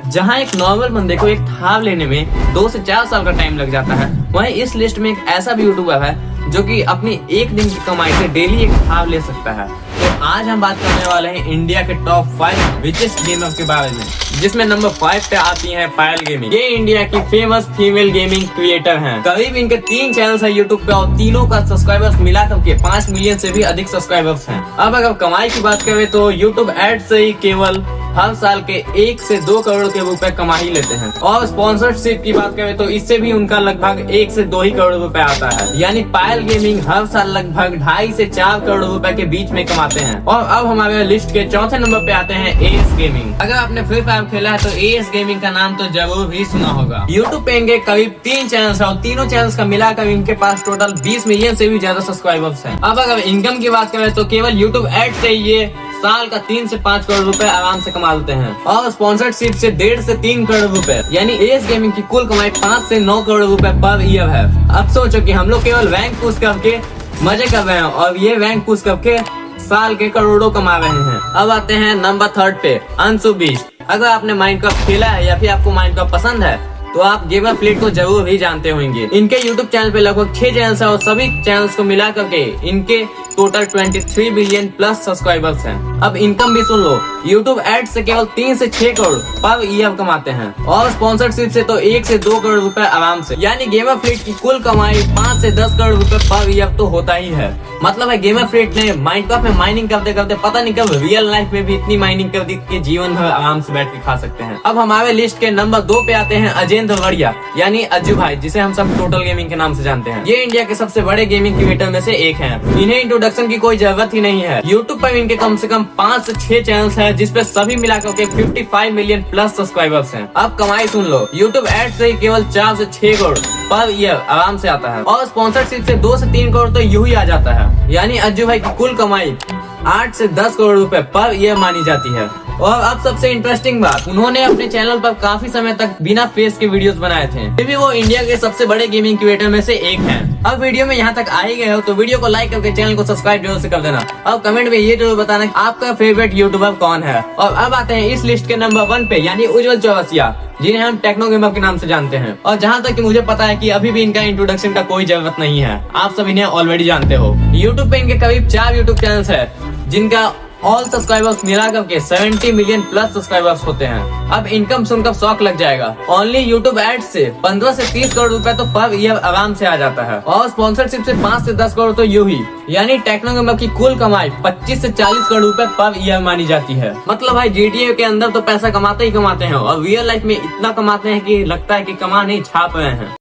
जहां एक नॉर्मल बंदे को एक थाव लेने में 2 से 4 साल का टाइम लग जाता है, वहीं इस लिस्ट में एक ऐसा भी यूट्यूबर है जो कि अपनी एक दिन की कमाई से डेली एक थाव ले सकता है। तो आज हम बात करने वाले हैं इंडिया के टॉप 5 रिचेस्ट गेमर के बारे में, जिसमें नंबर 5 पे आती है पायल गेमिंग। ये इंडिया की फेमस फीमेल गेमिंग क्रिएटर हैं। करीब इनके 3 चैनल्स है यूट्यूब पे और तीनों का सब्सक्राइबर्स मिलाकर के 5 मिलियन से भी अधिक सब्सक्राइबर्स हैं। अब अगर कमाई की बात करें तो यूट्यूब एड से ही केवल हर साल के 1 से 2 करोड़ के रुपए कमा ही लेते हैं, और स्पॉन्सरशिप की बात करें तो इससे भी उनका लगभग 1 से 2 ही करोड़ रुपए आता है। यानी पायल गेमिंग हर साल लगभग 2.5 से 4 करोड़ रुपए के बीच में कमाते हैं। और अब हमारे लिस्ट के चौथे नंबर पे आते हैं एएस गेमिंग। अगर आपने फ्री फायर खेला है तो एएस गेमिंग का नाम तो जरूर ही सुना होगा। यूट्यूब पे इनके करीब 3 चैनल्स है और तीनों चैनल्स का मिलाकर इनके पास टोटल 20 मिलियन से भी ज्यादा सब्सक्राइबर्स हैं। अब अगर इनकम की बात करें तो केवल यूट्यूब एड से ये साल का 3 से 5 करोड़ रुपए आराम से कमा लेते हैं, और स्पॉन्सरशिप से 1.5 से 3 करोड़ रुपए। यानी एएस गेमिंग की कुल कमाई 5 से 9 करोड़ रुपए पर ईयर है। अब सोचो कि हम लोग केवल रैंक पुश करके मजे कर रहे हैं और ये रैंक पुश करके साल के करोड़ों कमा रहे हैं। अब आते हैं नंबर 3 पे अंशुबीस्ट। अगर आपने माइनक्राफ्ट खेला है या फिर आपको माइनक्राफ्ट पसंद है तो आप गेमर फ्लीट को जरूर ही जानते होंगे। इनके यूट्यूब चैनल पे लगभग 6 चैनल्स है और सभी चैनल्स को मिला करके इनके टोटल 23 बिलियन प्लस सब्सक्राइबर्स हैं। अब इनकम भी सुन लो, यूट्यूब एड से केवल 3 से 6 करोड़ पर ईयर कमाते हैं, और स्पॉन्सरशिप से तो 1 से 2 करोड़ रुपए आराम से। यानी गेमर फ्लीट की कुल कमाई 5 से 10 करोड़ रुपए पर ईयर तो होता ही है। मतलब है गेमर फ्लीट ने माइनक्राफ्ट में माइनिंग करते करते पता नहीं कब रियल लाइफ में भी इतनी माइनिंग कर दी कि जीवन भर आराम से बैठ के खा सकते हैं। अब हमारे लिस्ट के नंबर 2 पे आते हैं अजेंद्र वड़िया, यानी अज्जू भाई, जिसे हम सब टोटल गेमिंग के नाम से जानते हैं। ये इंडिया के सबसे बड़े गेमिंग क्रिएटर में से एक हैं। इन्हें इंट्रोडक्शन की कोई जरूरत ही नहीं है। यूट्यूब पर इनके कम से कम 5 से 6 चैनल्स हैं, जिसपे सभी मिलाकर के 55 मिलियन प्लस सब्सक्राइबर्स हैं। अब कमाई सुन लो, यूट्यूब एड से केवल 4 से 6 करोड़ पर ईयर आराम से आता है, और स्पॉन्सरशिप से 2 से 3 करोड़ तो यूं ही आ जाता है। यानी अज्जू भाई की कुल कमाई 8 से 10 करोड़ रुपए पर ईयर मानी जाती है। और अब सबसे इंटरेस्टिंग बात, उन्होंने अपने चैनल पर काफी समय तक बिना फेस के वीडियोस बनाए थे, फिर भी वो इंडिया के सबसे बड़े गेमिंग क्रिएटर में से एक हैं। अब वीडियो में यहाँ तक आ ही गए हो तो वीडियो को लाइक करके चैनल को सब्सक्राइब जरूर से कर देना, और कमेंट में ये जरूर बताना कि आपका फेवरेट यूट्यूबर कौन है। और अब आते हैं इस लिस्ट के नंबर 1 पे, यानी उज्जवल चौरसिया, जिन्हें हम टेक्नो गेमर के नाम से जानते हैं। और जहाँ तक कि मुझे पता है कि अभी भी इनका इंट्रोडक्शन का कोई जरूरत नहीं है, आप सब इन्हें ऑलरेडी जानते हो। यूट्यूब पे इनके करीब 4 यूट्यूब चैनल्स है, जिनका ऑल सब्सक्राइबर्स मिला करके 70 मिलियन प्लस सब्सक्राइबर्स होते हैं। अब इनकम सुनकर शौक लग जाएगा, ओनली यूट्यूब एड से 15 से 30 करोड़ रुपए तो पर ईयर आराम से आ जाता है, और स्पॉन्सरशिप से 5 से 10 करोड़ तो यूं ही। यानी टेक्नो गेमर की कुल कमाई 25 से 40 करोड़ रुपए पर ईयर मानी जाती है। मतलब भाई GTA के अंदर तो पैसा कमाते ही कमाते हैं, और रियल लाइफ में इतना कमाते हैं कि लगता है कि कमा नहीं छाप रहे हैं।